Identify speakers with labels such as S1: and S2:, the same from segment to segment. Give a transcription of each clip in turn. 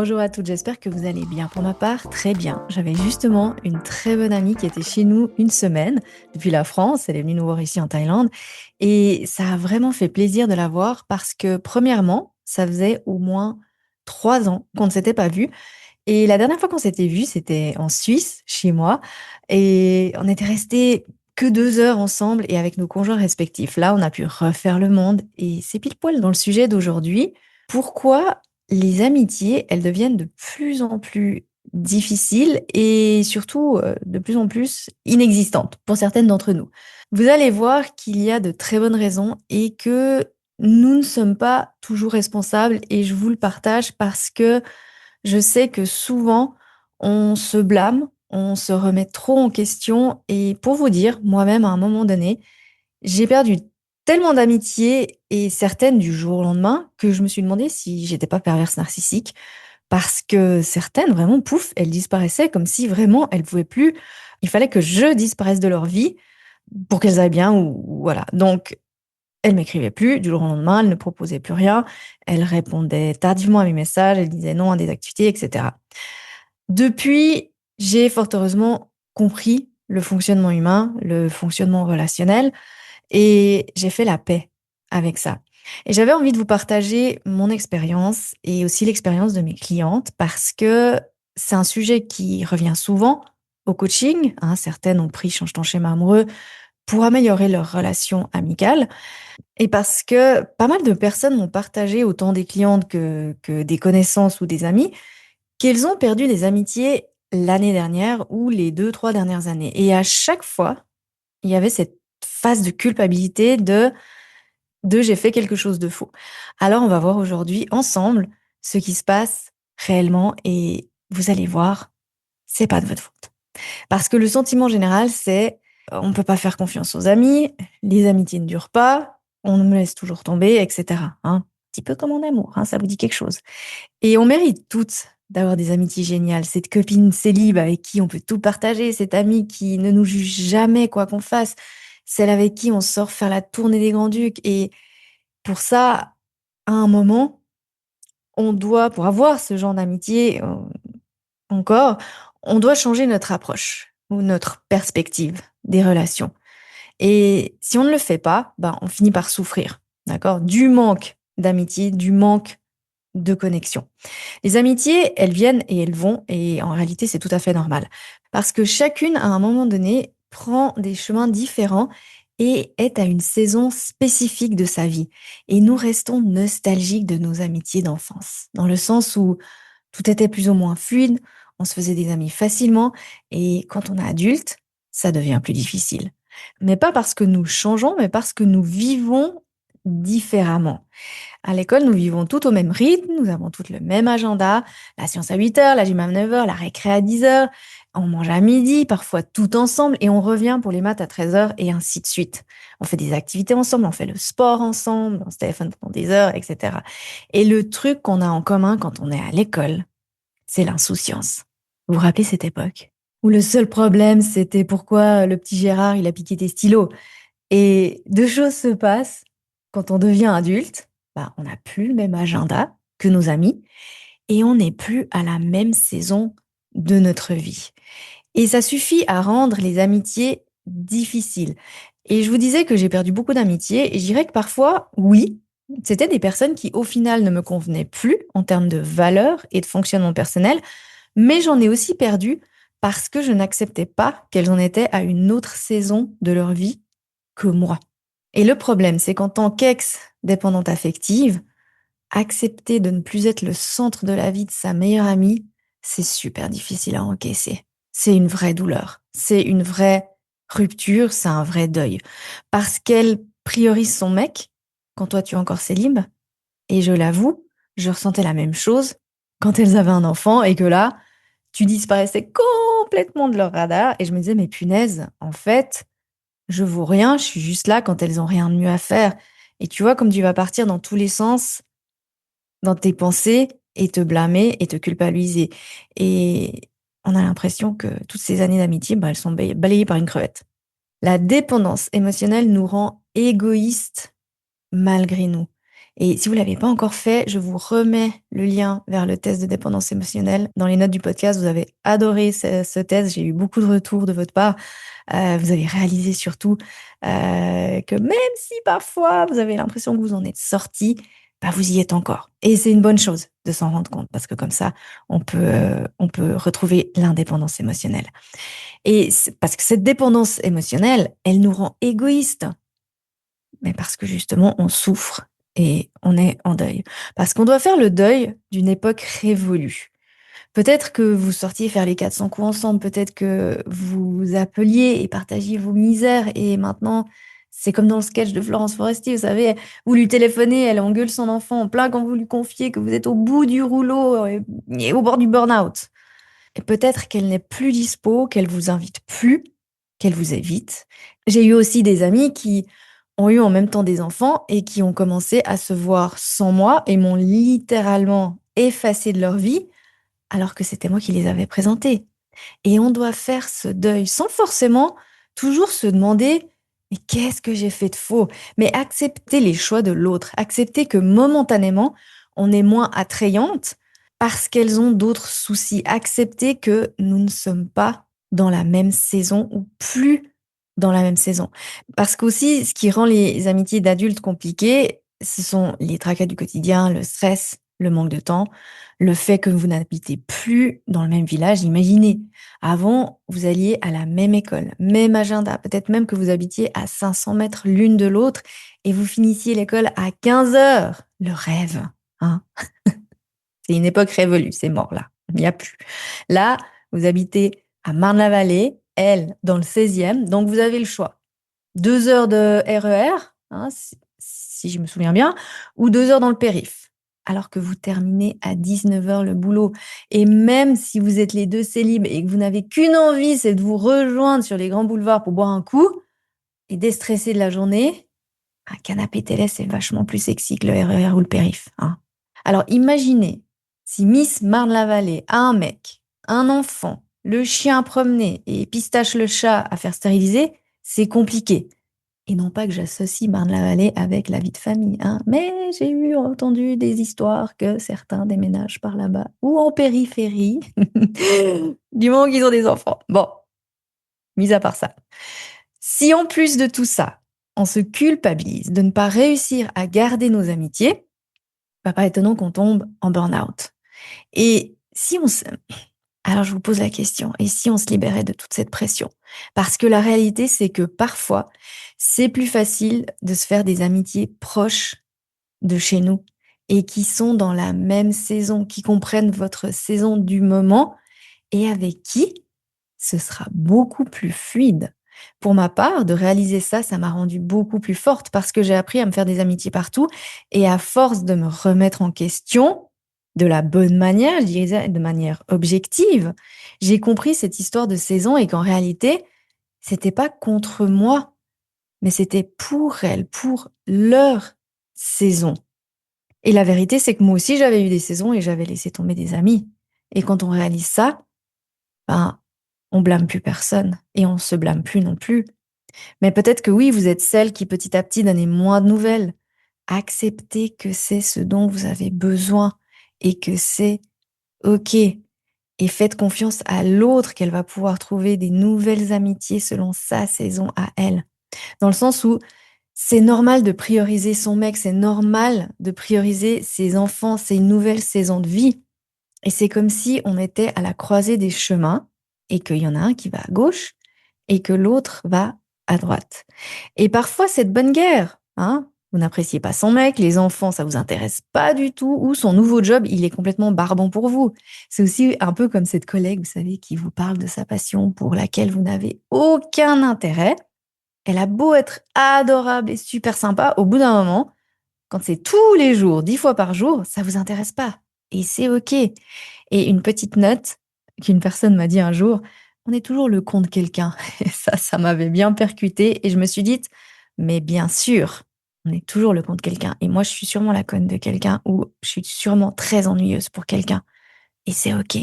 S1: Bonjour à toutes, j'espère que vous allez bien. Pour ma part, très bien. J'avais justement une très bonne amie qui était chez nous une semaine depuis la France. Elle est venue nous voir ici en Thaïlande. Et ça a vraiment fait plaisir de la voir parce que, premièrement, ça faisait au moins 3 ans qu'on ne s'était pas vus. Et la dernière fois qu'on s'était vus, c'était en Suisse, chez moi. Et on était restés que 2 heures ensemble et avec nos conjoints respectifs. Là, on a pu refaire le monde. Et c'est pile poil dans le sujet d'aujourd'hui. Pourquoi les amitiés, elles deviennent de plus en plus difficiles et surtout de plus en plus inexistantes pour certaines d'entre nous. Vous allez voir qu'il y a de très bonnes raisons et que nous ne sommes pas toujours responsables et je vous le partage parce que je sais que souvent on se blâme, on se remet trop en question et pour vous dire, moi-même à un moment donné, j'ai perdu tellement d'amitiés et certaines du jour au lendemain que je me suis demandé si j'étais pas perverse narcissique parce que certaines vraiment pouf, elles disparaissaient comme si vraiment elles pouvaient plus. Il fallait que je disparaisse de leur vie pour qu'elles aillent bien ou voilà. Donc elles m'écrivaient plus du jour au lendemain, elles ne proposaient plus rien, elles répondaient tardivement à mes messages, elles disaient non à des activités, etc. Depuis, j'ai fort heureusement compris le fonctionnement humain, le fonctionnement relationnel et j'ai fait la paix avec ça. Et j'avais envie de vous partager mon expérience et aussi l'expérience de mes clientes parce que c'est un sujet qui revient souvent au coaching, hein. Certaines ont pris Change ton schéma amoureux pour améliorer leur relation amicale et parce que pas mal de personnes m'ont partagé, autant des clientes que des connaissances ou des amis, qu'elles ont perdu des amitiés l'année dernière ou les 2, 3 dernières années. Et à chaque fois, il y avait cette phase de culpabilité de j'ai fait quelque chose de faux. Alors on va voir aujourd'hui ensemble ce qui se passe réellement et vous allez voir, c'est pas de votre faute. Parce que le sentiment général, c'est on ne peut pas faire confiance aux amis, les amitiés ne durent pas, on me laisse toujours tomber, etc. Hein. Un petit peu comme en amour, hein, ça vous dit quelque chose. Et on mérite toutes d'avoir des amitiés géniales, cette copine célib avec qui on peut tout partager, cette amie qui ne nous juge jamais quoi qu'on fasse, celle avec qui on sort faire la tournée des Grands-Ducs. Et pour ça, à un moment, on doit, pour avoir ce genre d'amitié encore, on doit changer notre approche ou notre perspective des relations. Et si on ne le fait pas, ben, on finit par souffrir, d'accord? Du manque d'amitié, du manque de connexion. Les amitiés, elles viennent et elles vont, et en réalité, c'est tout à fait normal. Parce que chacune, à un moment donné, prend des chemins différents et est à une saison spécifique de sa vie. Et nous restons nostalgiques de nos amitiés d'enfance, dans le sens où tout était plus ou moins fluide, on se faisait des amis facilement, et quand on est adulte, ça devient plus difficile. Mais pas parce que nous changeons, mais parce que nous vivons différemment. À l'école, nous vivons tout au même rythme, nous avons toutes le même agenda, la science à 8 heures, la gym à 9 heures, la récré à 10 heures. On mange à midi, parfois tout ensemble, et on revient pour les maths à 13 heures, et ainsi de suite. On fait des activités ensemble, on fait le sport ensemble, on se téléphone pendant des heures, etc. Et le truc qu'on a en commun quand on est à l'école, c'est l'insouciance. Vous vous rappelez cette époque où le seul problème, c'était pourquoi le petit Gérard, il a piqué tes stylos. Et deux choses se passent quand on devient adulte. Bah, on n'a plus le même agenda que nos amis et on n'est plus à la même saison de notre vie. Et ça suffit à rendre les amitiés difficiles. Et je vous disais que j'ai perdu beaucoup d'amitiés et je dirais que parfois, oui, c'était des personnes qui au final ne me convenaient plus en termes de valeurs et de fonctionnement personnel, mais j'en ai aussi perdu parce que je n'acceptais pas qu'elles en étaient à une autre saison de leur vie que moi. Et le problème, c'est qu'en tant qu'ex-dépendante affective, accepter de ne plus être le centre de la vie de sa meilleure amie, c'est super difficile à encaisser. C'est une vraie douleur. C'est une vraie rupture, c'est un vrai deuil. Parce qu'elle priorise son mec quand toi tu es encore célib. Et je l'avoue, je ressentais la même chose quand elles avaient un enfant et que là, tu disparaissais complètement de leur radar. Et je me disais, mais punaise, en fait, je vaux rien, je suis juste là quand elles ont rien de mieux à faire. Et tu vois, comme tu vas partir dans tous les sens, dans tes pensées, et te blâmer et te culpabiliser. Et on a l'impression que toutes ces années d'amitié, bah, elles sont balayées par une crevette. La dépendance émotionnelle nous rend égoïstes malgré nous. Et si vous ne l'avez pas encore fait, je vous remets le lien vers le test de dépendance émotionnelle dans les notes du podcast. Vous avez adoré ce test, j'ai eu beaucoup de retours de votre part. Vous avez réalisé surtout que même si parfois vous avez l'impression que vous en êtes sorti, bah, vous y êtes encore. Et c'est une bonne chose de s'en rendre compte parce que comme ça, on peut retrouver l'indépendance émotionnelle. Et parce que cette dépendance émotionnelle, elle nous rend égoïstes. Mais parce que justement, on souffre et on est en deuil. Parce qu'on doit faire le deuil d'une époque révolue. Peut-être que vous sortiez faire les 400 coups ensemble, peut-être que vous vous appeliez et partagiez vos misères et maintenant, c'est comme dans le sketch de Florence Foresti, vous savez, vous lui téléphonez, elle engueule son enfant en plein quand vous lui confiez que vous êtes au bout du rouleau et au bord du burn-out. Et peut-être qu'elle n'est plus dispo, qu'elle vous invite plus, qu'elle vous évite. J'ai eu aussi des amis qui ont eu en même temps des enfants et qui ont commencé à se voir sans moi et m'ont littéralement effacé de leur vie alors que c'était moi qui les avais présentés. Et on doit faire ce deuil sans forcément toujours se demander mais qu'est-ce que j'ai fait de faux? Mais accepter les choix de l'autre, accepter que momentanément, on est moins attrayante parce qu'elles ont d'autres soucis. Accepter que nous ne sommes pas dans la même saison ou plus dans la même saison. Parce qu'aussi, ce qui rend les amitiés d'adultes compliquées, ce sont les tracas du quotidien, le stress, le manque de temps, le fait que vous n'habitez plus dans le même village. Imaginez, avant, vous alliez à la même école, même agenda, peut-être même que vous habitiez à 500 mètres l'une de l'autre et vous finissiez l'école à 15 heures. Le rêve, hein. C'est une époque révolue, c'est mort là, il n'y a plus. Là, vous habitez à Marne-la-Vallée, elle dans le 16e, donc vous avez le choix. 2 heures de RER, hein, si je me souviens bien, ou 2 heures dans le périph. Alors que vous terminez à 19 heures le boulot. Et même si vous êtes les deux célibes et que vous n'avez qu'une envie, c'est de vous rejoindre sur les grands boulevards pour boire un coup et déstresser de la journée, un canapé télé, c'est vachement plus sexy que le RER ou le périph, hein. Alors imaginez si Miss Marne-la-Vallée a un mec, un enfant, le chien à promener et Pistache le chat à faire stériliser, c'est compliqué. Et non pas que j'associe Marne-la-Vallée avec la vie de famille, hein, mais j'ai entendu des histoires que certains déménagent par là-bas ou en périphérie, du moment qu'ils ont des enfants. Bon, mis à part ça. Si en plus de tout ça, on se culpabilise de ne pas réussir à garder nos amitiés, pas étonnant qu'on tombe en burn-out. Et si on se... Alors je vous pose la question, et si on se libérait de toute cette pression? Parce que la réalité, c'est que parfois, c'est plus facile de se faire des amitiés proches de chez nous et qui sont dans la même saison, qui comprennent votre saison du moment et avec qui ce sera beaucoup plus fluide. Pour ma part, de réaliser ça, ça m'a rendue beaucoup plus forte parce que j'ai appris à me faire des amitiés partout et à force de me remettre en question de la bonne manière, je dirais de manière objective, j'ai compris cette histoire de saison et qu'en réalité, c'était pas contre moi, mais c'était pour elles, pour leur saison. Et la vérité, c'est que moi aussi, j'avais eu des saisons et j'avais laissé tomber des amis. Et quand on réalise ça, ben, on blâme plus personne et on se blâme plus non plus. Mais peut-être que oui, vous êtes celle qui petit à petit donnait moins de nouvelles. Acceptez que c'est ce dont vous avez besoin et que c'est OK. Et faites confiance à l'autre qu'elle va pouvoir trouver des nouvelles amitiés selon sa saison à elle. Dans le sens où c'est normal de prioriser son mec, c'est normal de prioriser ses enfants, ses nouvelles saisons de vie. Et c'est comme si on était à la croisée des chemins et qu'il y en a un qui va à gauche et que l'autre va à droite. Et parfois, c'est de bonne guerre, hein. Vous n'appréciez pas son mec, les enfants, ça vous intéresse pas du tout, ou son nouveau job, il est complètement barbant pour vous. C'est aussi un peu comme cette collègue, vous savez, qui vous parle de sa passion pour laquelle vous n'avez aucun intérêt. Elle a beau être adorable et super sympa, au bout d'un moment, quand c'est tous les jours, 10 fois par jour, ça vous intéresse pas. Et c'est OK. Et une petite note qu'une personne m'a dit un jour, on est toujours le con de quelqu'un. Et ça m'avait bien percuté. Et je me suis dit, mais bien sûr, on est toujours le con de quelqu'un. Et moi, je suis sûrement la conne de quelqu'un ou je suis sûrement très ennuyeuse pour quelqu'un. Et c'est OK.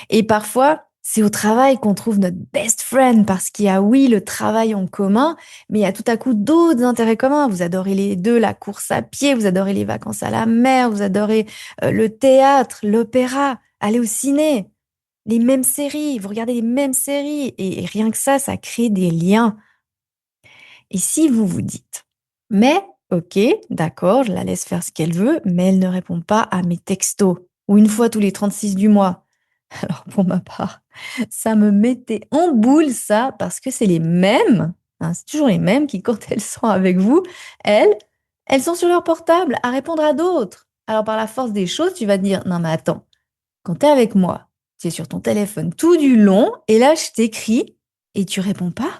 S1: Et parfois, C'est au travail qu'on trouve notre best friend parce qu'il y a, oui, le travail en commun, mais il y a tout à coup d'autres intérêts communs. Vous adorez les 2 la course à pied, vous adorez les vacances à la mer, vous adorez, le théâtre, l'opéra, aller au ciné, les mêmes séries, vous regardez les mêmes séries et rien que ça crée des liens. Et si vous vous dites: «Mais OK, d'accord, je la laisse faire ce qu'elle veut, mais elle ne répond pas à mes textos ou une fois tous les 36 du mois». Alors pour ma part, ça me mettait en boule ça, parce que c'est les mêmes, hein, c'est toujours les mêmes qui quand elles sont avec vous, elles, elles sont sur leur portable à répondre à d'autres. Alors par la force des choses, tu vas te dire: «Non mais attends, quand tu es avec moi, tu es sur ton téléphone tout du long et là je t'écris et tu réponds pas?»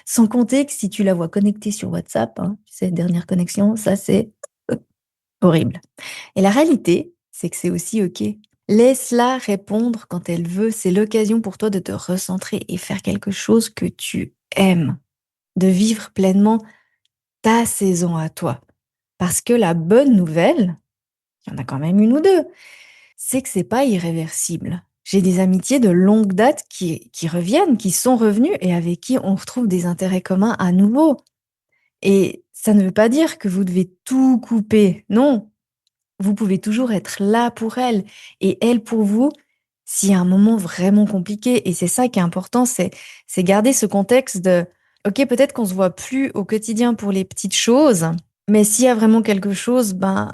S1: Sans compter que si tu la vois connectée sur WhatsApp, hein, tu sais, dernière connexion, ça c'est horrible. Et la réalité, c'est que c'est aussi OK. Laisse-la répondre quand elle veut. C'est l'occasion pour toi de te recentrer et faire quelque chose que tu aimes, de vivre pleinement ta saison à toi. Parce que la bonne nouvelle, il y en a quand même une ou deux, c'est que c'est pas irréversible. J'ai des amitiés de longue date qui reviennent, qui sont revenues et avec qui on retrouve des intérêts communs à nouveau. Et ça ne veut pas dire que vous devez tout couper. Non, vous pouvez toujours être là pour elle et elle pour vous s'il y a un moment vraiment compliqué. Et c'est ça qui est important, c'est garder ce contexte de OK, peut-être qu'on se voit plus au quotidien pour les petites choses, mais s'il y a vraiment quelque chose, ben,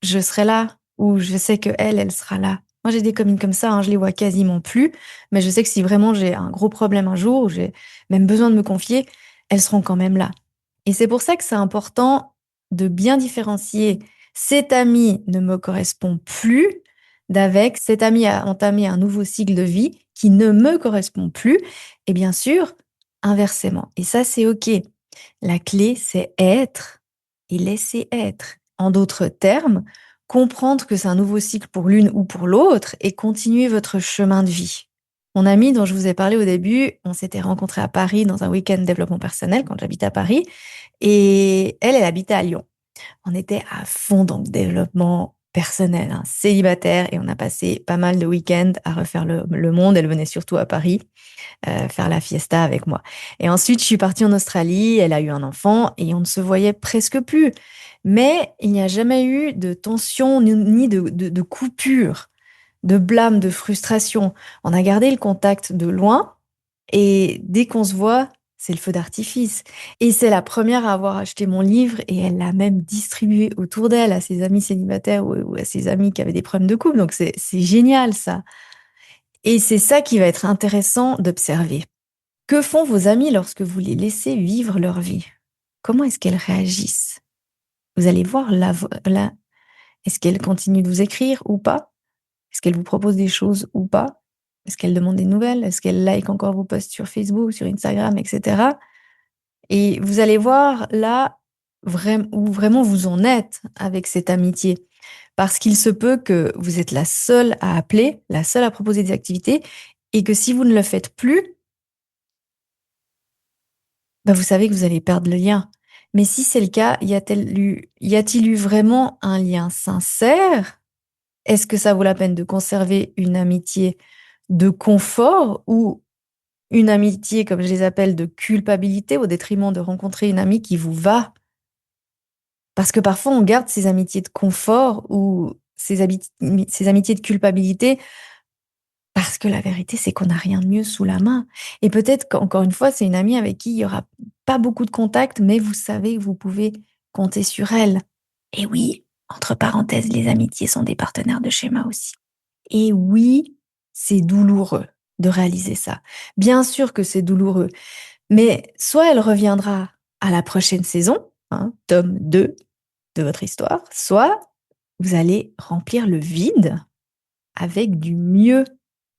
S1: je serai là ou je sais que elle sera là. Moi, j'ai des copines comme ça, hein, je les vois quasiment plus, mais je sais que si vraiment j'ai un gros problème un jour ou j'ai même besoin de me confier, elles seront quand même là. Et c'est pour ça que c'est important de bien différencier cet ami ne me correspond plus d'avec cet ami a entamé un nouveau cycle de vie qui ne me correspond plus et bien sûr, inversement. Et ça, c'est OK. La clé, c'est être et laisser être. En d'autres termes, comprendre que c'est un nouveau cycle pour l'une ou pour l'autre et continuer votre chemin de vie. Mon amie dont je vous ai parlé au début, on s'était rencontrés à Paris dans un week-end développement personnel quand j'habitais à Paris et elle habitait à Lyon. On était à fond dans le développement personnel, hein, célibataire et on a passé pas mal de week-ends à refaire le monde. Elle venait surtout à Paris, faire la fiesta avec moi. Et ensuite, je suis partie en Australie, elle a eu un enfant et on ne se voyait presque plus. Mais il n'y a jamais eu de tension ni de coupure, de blâme, de frustration. On a gardé le contact de loin et dès qu'on se voit, c'est le feu d'artifice. Et c'est la première à avoir acheté mon livre et elle l'a même distribué autour d'elle, à ses amis célibataires ou à ses amis qui avaient des problèmes de couple. Donc c'est génial ça. Et c'est ça qui va être intéressant d'observer. Que font vos amis lorsque vous les laissez vivre leur vie? Comment est-ce qu'elles réagissent? Vous allez voir est-ce qu'elles continuent de vous écrire ou pas? Est-ce qu'elles vous proposent des choses ou pas? Est-ce qu'elles demandent des nouvelles? Est-ce qu'elles like encore vos posts sur Facebook, sur Instagram, et cetera? Et vous allez voir là, où vraiment vous en êtes avec cette amitié. Parce qu'il se peut que vous êtes la seule à appeler, la seule à proposer des activités et que si vous ne le faites plus, bah, vous savez que vous allez perdre le lien. Mais si c'est le cas, y a-t-il eu vraiment un lien sincère? Est-ce que ça vaut la peine de conserver une amitié de confort ou une amitié, comme je les appelle, de culpabilité au détriment de rencontrer une amie qui vous va? Parce que parfois on garde ces amitiés de confort ou ces amitiés de culpabilité parce que la vérité, c'est qu'on n'a rien de mieux sous la main et peut-être qu'encore une fois, c'est une amie avec qui il y aura pas beaucoup de contact, mais vous savez que vous pouvez compter sur elle. Et oui, entre parenthèses, les amitiés sont des partenaires de schéma aussi. Et oui, c'est douloureux de réaliser ça. Bien sûr que c'est douloureux, mais soit elle reviendra à la prochaine saison, hein, tome 2 de votre histoire, soit vous allez remplir le vide avec du mieux,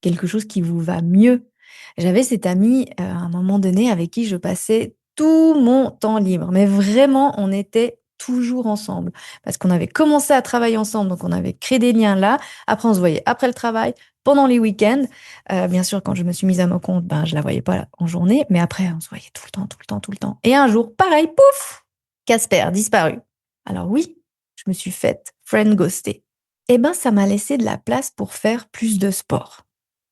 S1: quelque chose qui vous va mieux. J'avais cette amie, à un moment donné, avec qui je passais tout mon temps libre, mais vraiment, on était toujours ensemble parce qu'on avait commencé à travailler ensemble, donc on avait créé des liens là. Après, on se voyait après le travail, pendant les week-ends. Bien sûr, quand je me suis mise à mon compte, ben, je la voyais pas en journée, mais après, on se voyait tout le temps, tout le temps, tout le temps. Et un jour, pareil, pouf! Casper, disparu. Alors oui, je me suis faite friend ghostée. Eh ben, ça m'a laissé de la place pour faire plus de sport.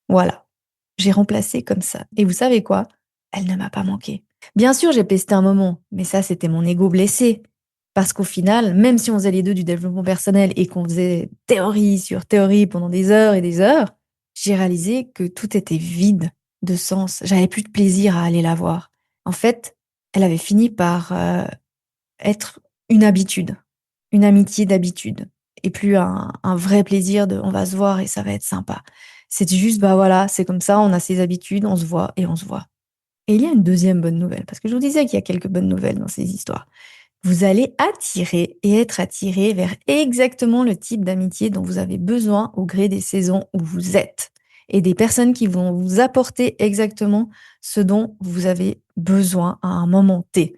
S1: Voilà. j'ai remplacé comme ça. Et vous savez quoi? Elle ne m'a pas manqué. Bien sûr, j'ai pesté un moment, mais ça, c'était mon ego blessé. Parce qu'au final, même si on faisait les deux du développement personnel et qu'on faisait théorie sur théorie pendant des heures et des heures, j'ai réalisé que tout était vide de sens. J'avais plus de plaisir à aller la voir. En fait, elle avait fini par être une habitude, une amitié d'habitude, et plus un vrai plaisir de on va se voir et ça va être sympa. C'est juste, bah voilà, c'est comme ça, on a ses habitudes, on se voit et on se voit. Et il y a une deuxième bonne nouvelle, parce que je vous disais qu'il y a quelques bonnes nouvelles dans ces histoires. Vous allez attirer et être attiré vers exactement le type d'amitié dont vous avez besoin au gré des saisons où vous êtes. Et des personnes qui vont vous apporter exactement ce dont vous avez besoin à un moment T.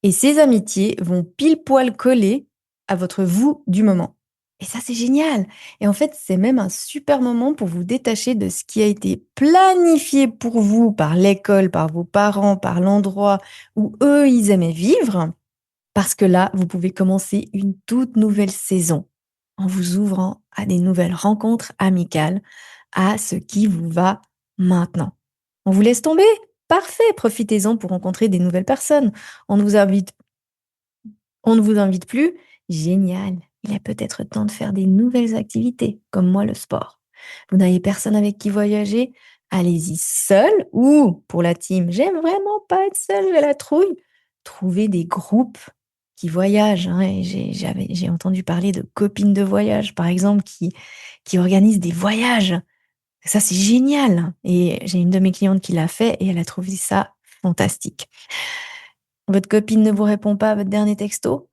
S1: Et ces amitiés vont pile poil coller à votre vous du moment. Et ça, c'est génial. Et en fait, c'est même un super moment pour vous détacher de ce qui a été planifié pour vous par l'école, par vos parents, par l'endroit où eux, ils aimaient vivre. Parce que là, vous pouvez commencer une toute nouvelle saison en vous ouvrant à des nouvelles rencontres amicales, à ce qui vous va maintenant. On vous laisse tomber? Parfait, profitez-en pour rencontrer des nouvelles personnes. On ne vous invite on ne vous invite plus? Génial. Il est peut-être temps de faire des nouvelles activités, comme moi le sport. Vous n'avez personne avec qui voyager? Allez-y seul ou pour la team. J'aime vraiment pas être seule, j'ai la trouille. Trouvez des groupes qui voyagent, hein, et j'ai entendu parler de copines de voyage, par exemple, qui organisent des voyages. Ça, c'est génial. Et j'ai une de mes clientes qui l'a fait et elle a trouvé ça fantastique. Votre copine ne vous répond pas à votre dernier texto?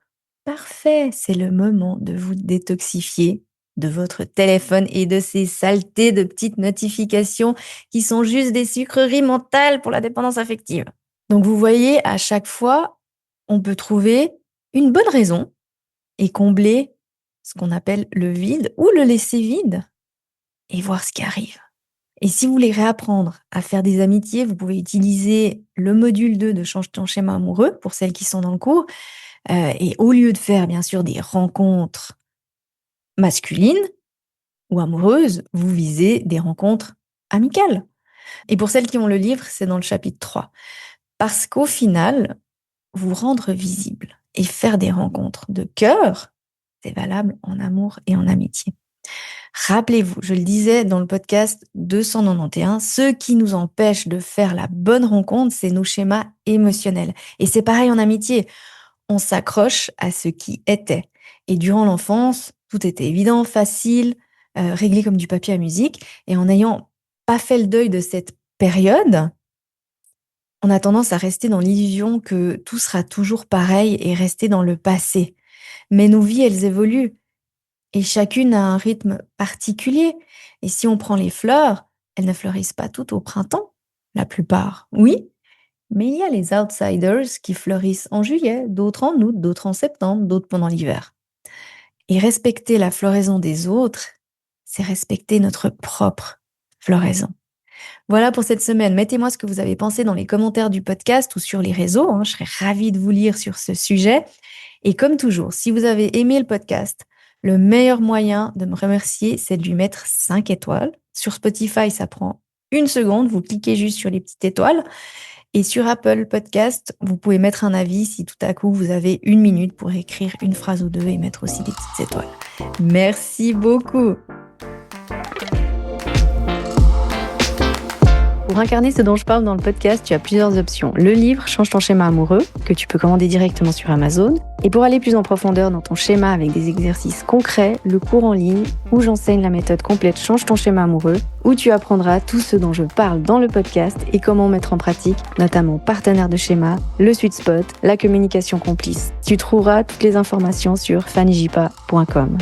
S1: Parfait, c'est le moment de vous détoxifier de votre téléphone et de ces saletés de petites notifications qui sont juste des sucreries mentales pour la dépendance affective. Donc vous voyez, à chaque fois, on peut trouver une bonne raison et combler ce qu'on appelle le vide ou le laisser vide et voir ce qui arrive. Et si vous voulez réapprendre à faire des amitiés, vous pouvez utiliser le module 2 de Change ton schéma amoureux pour celles qui sont dans le cours. Et au lieu de faire bien sûr des rencontres masculines ou amoureuses, vous visez des rencontres amicales. Et pour celles qui ont le livre, c'est dans le chapitre 3. Parce qu'au final, vous rendre visible et faire des rencontres de cœur, c'est valable en amour et en amitié. Rappelez-vous, je le disais dans le podcast 291, ce qui nous empêche de faire la bonne rencontre, c'est nos schémas émotionnels. Et c'est pareil en amitié. On s'accroche à ce qui était. Et durant l'enfance, tout était évident, facile, réglé comme du papier à musique. Et en n'ayant pas fait le deuil de cette période, on a tendance à rester dans l'illusion que tout sera toujours pareil et rester dans le passé. Mais nos vies, elles évoluent. Et chacune a un rythme particulier. Et si on prend les fleurs, elles ne fleurissent pas toutes au printemps, la plupart. Oui, mais il y a les outsiders qui fleurissent en juillet, d'autres en août, d'autres en septembre, d'autres pendant l'hiver. Et respecter la floraison des autres, c'est respecter notre propre floraison. Voilà pour cette semaine. Mettez-moi ce que vous avez pensé dans les commentaires du podcast ou sur les réseaux, hein. Je serais ravie de vous lire sur ce sujet. Et comme toujours, si vous avez aimé le podcast, le meilleur moyen de me remercier, c'est de lui mettre 5 étoiles. Sur Spotify, ça prend 1 seconde. Vous cliquez juste sur les petites étoiles. Et sur Apple Podcast, vous pouvez mettre un avis si tout à coup vous avez 1 minute pour écrire une phrase ou deux et mettre aussi des petites étoiles. Merci beaucoup. Pour incarner ce dont je parle dans le podcast, tu as plusieurs options. Le livre Change ton schéma amoureux, que tu peux commander directement sur Amazon. Et pour aller plus en profondeur dans ton schéma avec des exercices concrets, le cours en ligne où j'enseigne la méthode complète Change ton schéma amoureux, où tu apprendras tout ce dont je parle dans le podcast et comment mettre en pratique, notamment partenaire de schéma, le sweet spot, la communication complice. Tu trouveras toutes les informations sur fannyjipa.com.